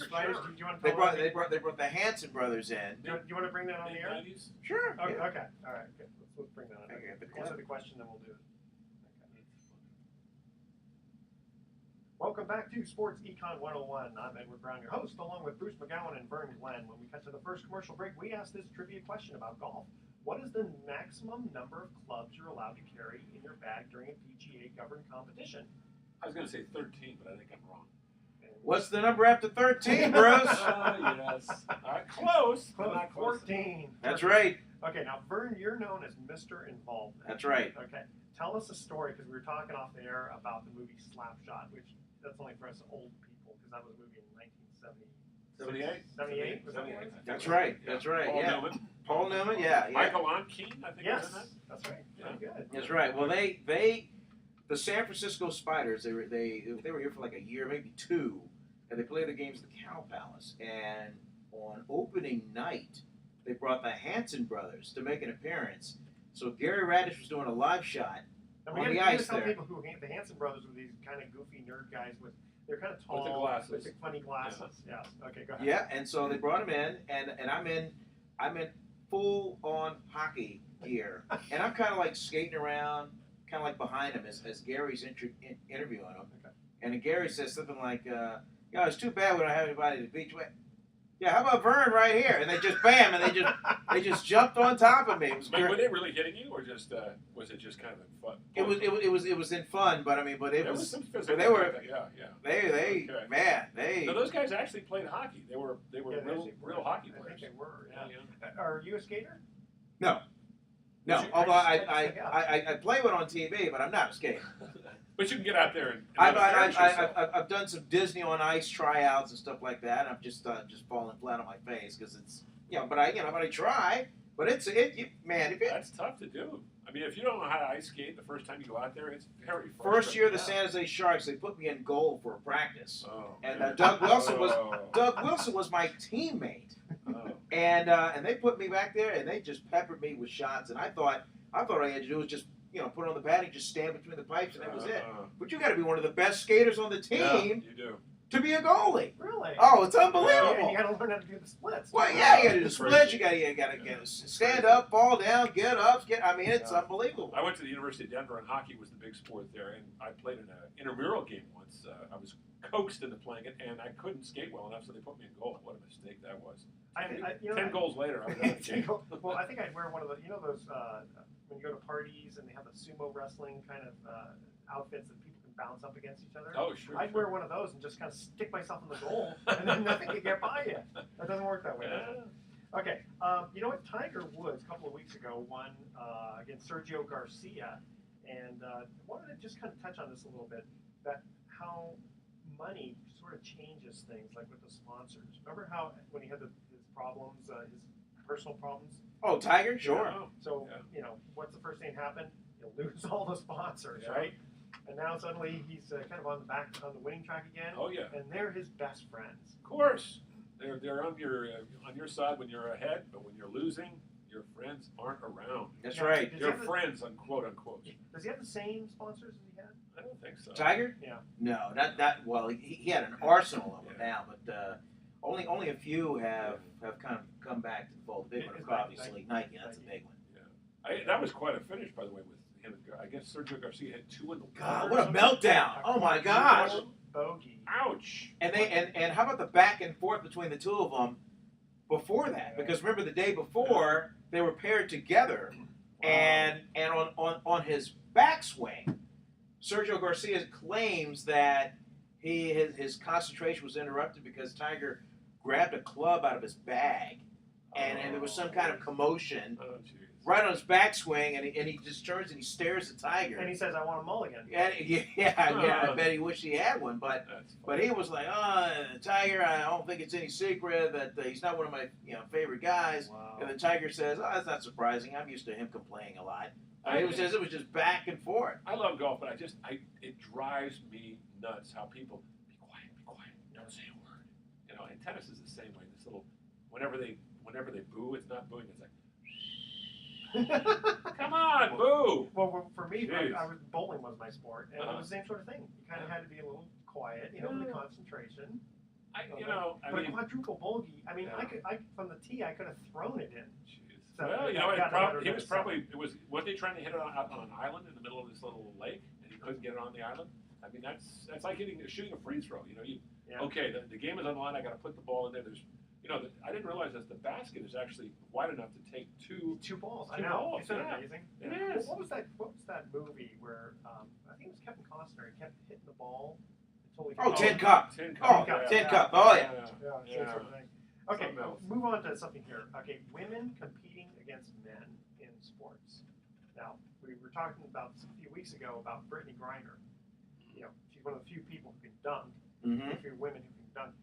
Spiders, do you want to They tell brought them? they brought the Hanson brothers in. Do you want to bring that on the air? Mid-90s? Sure. Okay, Yeah. okay. All right, good. Let's bring that on. Okay, the clip. Answer the question, then we'll do it. Okay. Welcome back to Sports Econ 101. I'm Edward Brown, your host, along with Bruce McGowan and Vern Glenn. When we cut to the first commercial break, we asked this trivia question about golf. What is the maximum number of clubs you're allowed to carry in your bag during a PGA governed competition? I was going to say 13, but I think I'm wrong. What's the number after 13, Bruce? Yes. All right, close, but not close. 14. That's right. Okay, now, Vern, you're known as Mr. Involvement. That's right. Okay. Tell us a story, because we were talking off the air about the movie Slapshot, which that's only for us old people, because that was a movie in 1970. 78? 78? Was that what it was? That's right. That's right. Paul Yeah. Newman. Paul Newman. Yeah. Michael Onkeen, I think Yes, was in that. that's right. Very good. That's right. Well, the San Francisco Spiders, they were here for like a year, maybe two, and they played the games at the Cow Palace. And on opening night, they brought the Hanson brothers to make an appearance. So Gary Radish was doing a live shot And on we the gotta ice tell there. people who the Hanson brothers were these kind of goofy nerd guys they're kind of tall With the glasses. with the funny glasses. Yeah. Okay, go ahead. Yeah, and so they brought him in, and I'm in full on hockey gear, and I'm kind of like skating around, kind of like behind him as Gary's interviewing him. Okay. And then Gary says something like, "Yeah, it's too bad we don't have anybody to beat you." Yeah, how about Vern right here? And they just bam, and they just jumped on top of me. It was Were great. they really hitting you, or just was it just kind of fun? It was in fun, but I mean, There was some physical. they were- contact, yeah. they Okay. man they. No, those guys actually played hockey. They were Yeah, they real actually were. real hockey I players. think they were. Yeah. Yeah. Are you a skater? No, You- although I just- I play one on TV, but I'm not a skater. But you can get out there and I've embarrass yourself. I've done some Disney on Ice tryouts and stuff like that. I'm just falling flat on my face because it's but I try. But man, if That's tough to do. I mean, if you don't know how to ice skate the first time you go out there, it's very frustrating. first year of the San Jose Sharks, they put me in goal for a practice, Oh, and man. Doug Wilson Oh. was my teammate, Oh. and they put me back there and they just peppered me with shots, and I thought all I had to do was just put on the padding, just stand between the pipes, and that was it. But you got to be one of the best skaters on the team Yeah, you do. to be a goalie. Really? Oh, it's Yeah, unbelievable. and you got to learn how to do the splits. Well, too. yeah, you got to do the It's splits. crazy. You got to get stand up, fall down, get up. I mean, it's Yeah. unbelievable. I went to the University of Denver, and hockey was the big sport there. And I played in an intramural game once. I was coaxed into playing it, and I couldn't skate well enough, so they put me in goal. What a mistake that was. 10 goals later, I was out of the game. Well, I think I'd wear one of those, those when you go to parties and they have the sumo wrestling kind of outfits that people can bounce up against each other. Oh, sure. I'd wear one of those and just kind of stick myself in the goal, and then nothing can get by you. That doesn't work that way, does it? Okay, you know what? Tiger Woods a couple of weeks ago won against Sergio Garcia, and wanted to just kind of touch on this a little bit. That how money sort of changes things, like with the sponsors. Remember how when he had his problems, his personal problems? Oh, Tiger, sure. Yeah. So Yeah. what's the first thing happen? You'll lose all the sponsors, Yeah. right? And now suddenly he's kind of on the winning track again. Oh, yeah. And they're his best friends. Of course. They're on your side when you're ahead, but when you're losing, your friends aren't around. That's Yeah. right. Does Your he have friends, unquote unquote. Does he have the same sponsors as he had? I don't think so. Tiger? Yeah. No, not that. Well, he had an arsenal of them now, but only a few have kind of come back to the fold. The big one, Is obviously, Nike. That's a big one. That was quite a finish, by the way, with him. I guess Sergio Garcia had 2 in the God, water what or a something. meltdown! Oh my gosh! Bogey. Ouch! And how about the back and forth between the two of them before that? Because remember the day before they were paired together, and on his backswing, Sergio Garcia claims that his concentration was interrupted because Tiger grabbed a club out of his bag, and there was some kind of commotion Oh, jeez. right on his backswing, and he just turns and he stares at Tiger. And he says, "I want a mulligan." Yeah, I bet he wished he had one, but he was like, Tiger, I don't think it's any secret that he's not one of my favorite guys. Wow. And then Tiger says, that's not surprising. I'm used to him complaining a lot. It was just back and forth. I love golf, but it drives me nuts how people be quiet, don't say a word. And tennis is the same way. This little whenever they boo, it's not booing. It's like, come on, boo. Well, for me, Jeez. bowling was my sport, and it was the same sort of thing. You kind of had to be a little quiet, the concentration. But a quadruple bogey. I mean, I from the tee, I could have thrown it in. So, well, he was probably was they trying to hit it out on an island in the middle of this little lake, and he couldn't get it on the island. I mean, that's like shooting a free throw. Okay, the game is on the line. I got to put the ball in there. There's, I didn't realize that the basket is actually wide enough to take two balls. I know. Isn't that amazing? It is. What was that movie where I think it was Kevin Costner? He kept hitting the ball. Tin Cup. Tin Cup. Tin Cup. Oh yeah. Okay, move on to something here. Okay, women competing against men in sports. Now, we were talking about a few weeks ago about Brittany Griner. She's one of the few people who can dunk. A few women who can dunk.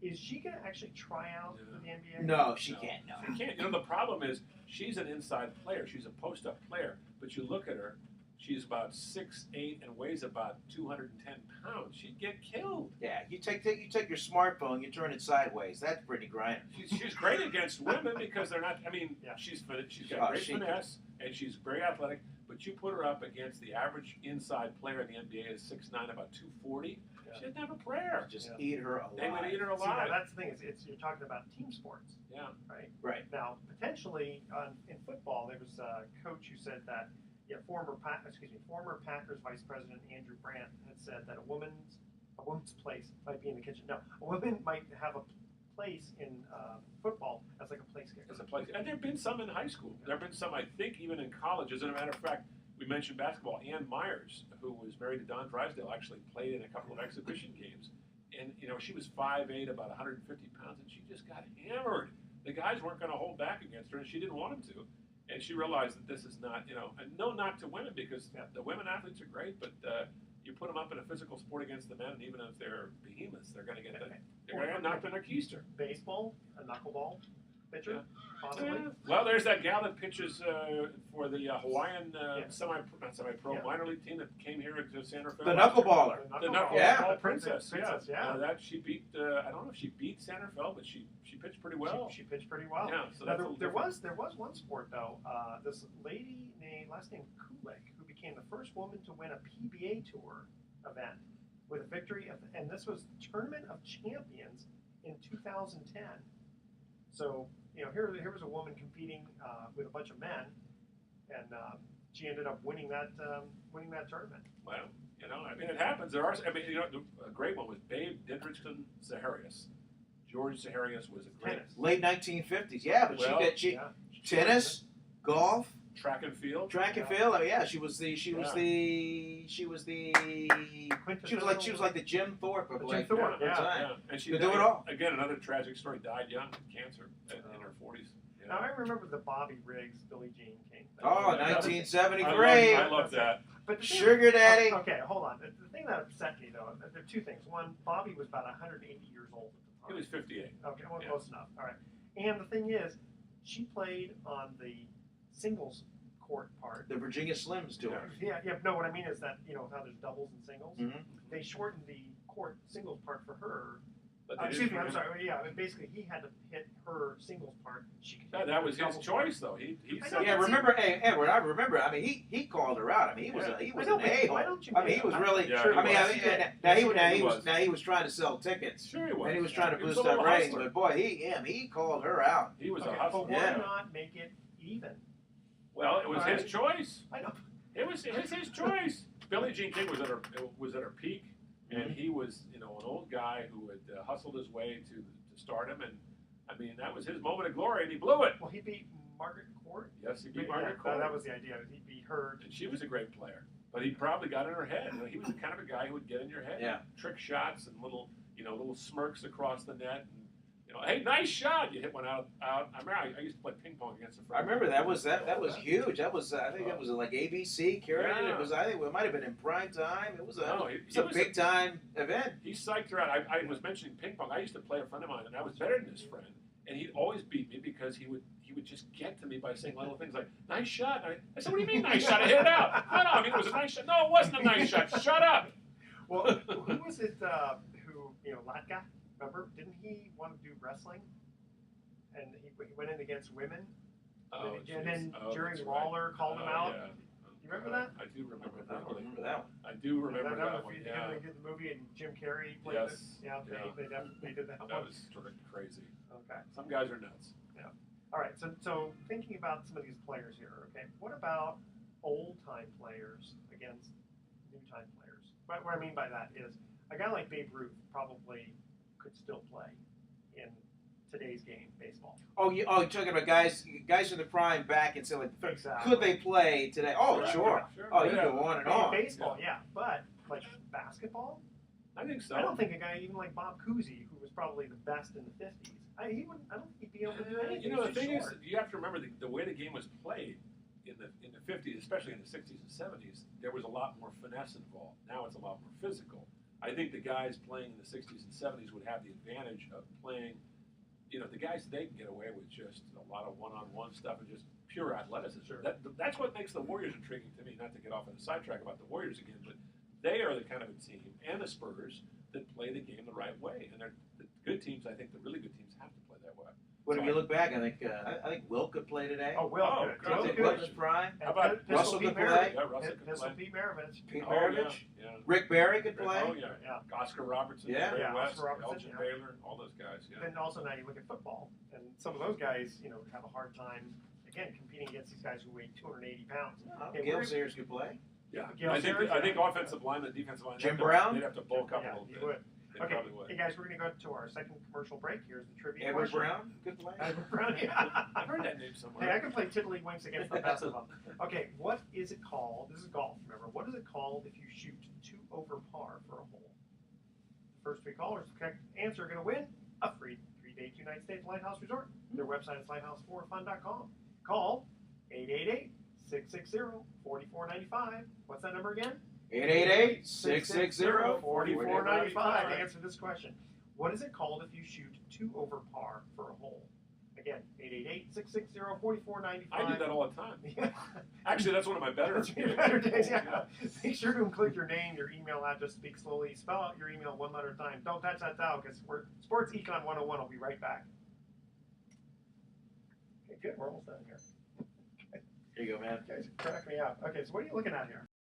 Is she going to actually try out for the NBA? No, she can't. No, she can't. The problem is she's an inside player. She's a post-up player. But you look at her, she's about 6'8" and weighs about 210 pounds. She'd get killed. Yeah, you take your smartphone, you turn it sideways. That's Brittany Griner. She's great against women because they're not. I mean, she's got great finesse and she's very athletic. But you put her up against the average inside player in the NBA is 6'9", about 240. She didn't have a prayer. Just eat her alive. They would eat her alive. See, that's the thing. You're talking about team sports. Yeah. Right. Now, potentially in football, there was a coach who said that former Packers vice president Andrew Brandt had said that a woman's place might be in the kitchen. No, a woman might have a place in football as like a place kicker. As a place, and there have been some in high school. There have been some, I think, even in college. As a matter of fact, we mentioned basketball. Ann Myers, who was married to Don Drysdale, actually played in a couple of exhibition games. And, she was 5'8", about 150 pounds, and she just got hammered. The guys weren't going to hold back against her, and she didn't want them to. And she realized that this is not, and no knock to women, because the women athletes are great, but you put them up in a physical sport against the men, and even if they're behemoths, they're going to get knocked in their keister. Baseball, a knuckleball pitcher, possibly. Well, there's that gal that pitches for the Hawaiian semi-pro minor league team that came here to San Rafael. The knuckleballer. The knuckleball princess. That she beat. I don't know if she beat San Rafael, but she pitched pretty well. She pitched pretty well. Yeah. So there was one sport though. This lady last name Kulik, who became the first woman to win a PBA Tour event with a victory, and this was Tournament of Champions in 2010. So, here was a woman competing with a bunch of men, and she ended up winning that tournament. Well, I mean, it happens. There are, a great one was Babe Didrikson Zaharias. George Zaharias was a great late 1950s. Yeah, but tennis, golf, track and field. She was like the Jim Thorpe of Jim Thorpe, time. And she could do it all. Again, another tragic story. Died young, cancer, in her 40s. Now I remember the Bobby Riggs, Billie Jean King thing. Oh, 1973. I love that. But Sugar Daddy. Okay, hold on. The thing that upset me though, there are two things. One, Bobby was about 180 years old at the time. He was 58. Okay, well, close enough. All right. And the thing is, she played on the singles court part. The Virginia Slims tour. Yeah. No, what I mean is that, how there's doubles and singles. Mm-hmm. They shortened the court singles part for her. But excuse me, I'm sorry. Yeah, I mean, basically, he had to hit her singles part. That was his choice, though. He said, remember, Edward? I remember. I mean, he called her out. I mean, he was an a-hole. Why don't you? I mean, he was really. He was trying to sell tickets. Sure, he was. And he was trying to boost up ratings. But boy, he called her out. He was a hustler. But why not make it even? Well, it was his choice. I know. It was his choice. Billie Jean King was at her peak, and he was an old guy who had hustled his way to stardom, and I mean that was his moment of glory, and he blew it. Well, he beat Margaret Court. Yes, he beat Margaret Court. That was the idea. He beat her, and she was a great player. But he probably got in her head. He was the kind of a guy who would get in your head. Yeah. Trick shots and little smirks across the net. And, hey, nice shot! You hit one out. I remember I used to play ping pong against a friend. I remember that was huge. That was I think that was like ABC carrying it. It was it might have been in prime time. It was a big time event. He psyched her out. I was mentioning ping pong. I used to play a friend of mine, and I was better than this friend. And he'd always beat me because he would just get to me by saying little things like "nice shot." I said, "What do you mean nice shot? I hit it out." No, I mean it was a nice shot. No, it wasn't a nice shot. Shut up. Well, who was it? Who Latka? Remember? Didn't he want to do wrestling? And he went in against women. Oh, and then Jerry Lawler called him out. Yeah. You You remember that? I do remember I that. don't remember that one. I do remember that one. They Yeah. did the movie and Jim Carrey played it. Yes. Yeah, they definitely did that That one. was crazy. Okay. Some guys are nuts. All right. So thinking about some of these players here. Okay. What about old time players against new time players? What I mean by that is a guy like Babe Ruth probably could still play in today's game, baseball. Oh, you're talking about guys in the prime back and say like, Exactly. could they play today? Oh, sure. Oh, you go on and on. Baseball, yeah. But like basketball, I think so. I don't think a guy even like Bob Cousy, who was probably the best in the '50s, I don't think he'd be able to do anything. You know, the He's thing is, short. you have to remember the way the game was played in the 50s, especially in the 60s and 70s. There was a lot more finesse involved. Now it's a lot more physical. I think the guys playing in the 60s and 70s would have the advantage of playing. You know, the guys today can get away with just a lot of one-on-one stuff and just pure athleticism. Sure. That's what makes the Warriors intriguing to me. Not to get off on a sidetrack about the Warriors again, but they are the kind of a team, and the Spurs, that play the game the right way. And they're the good teams. I think the really good teams have to play that way. But if you look back, I think Wilt could play today. Oh, Will Oh, could. good. Will I think could. Wilt is prime. How about Pistol Russell Pete could play? Maravich. Yeah, Russell could Pistol play. Pete Maravich. Pete Oh, Maravich. yeah. Rick Barry could play. Oh, yeah. Yeah. Oscar Robertson, Yeah. Barry Yeah, West, Oscar Robertson, Elgin yeah. Baylor, all those guys. Yeah. Then also now you look at football, and some of those guys, you know, have a hard time, again, competing against these guys who weigh 280 pounds. Okay, Gail we're- Sayers could play. Yeah, Gil I think Sayers, I think yeah. offensive line and defensive line. Jim they'd Brown? They'd have to bulk up a Yeah, little you bit. would. They Okay, probably would. hey guys, we're going to go to our second commercial break. Here's the trivia Edward question. Brown could play. Edward Brown, yeah. I've heard that name somewhere. Hey, I can play tiddlywinks against the best of them. Okay, what is it called? This is golf, remember. What is it called if you shoot 2 over par for a hole? The first 3 callers, the correct answer, are going to win a free 3-day 2-night stay at the Lighthouse Resort. Their website is lighthouse4fun.com. Call 888-660-4495. What's that number again? 888-660-4495. to answer this question. What is it called if you shoot 2 over par for a hole? Again, 888-660-4495. I do that all the time. Yeah. Actually, that's one of my better. That's your better days, yeah. Make sure to include your name, your email address, speak slowly, spell out your email one letter at a time. Don't touch that dial because we're Sports Econ 101 will be right back. Okay, good. We're almost done here. Here you go, man. You guys crack me up. Okay, so what are you looking at here?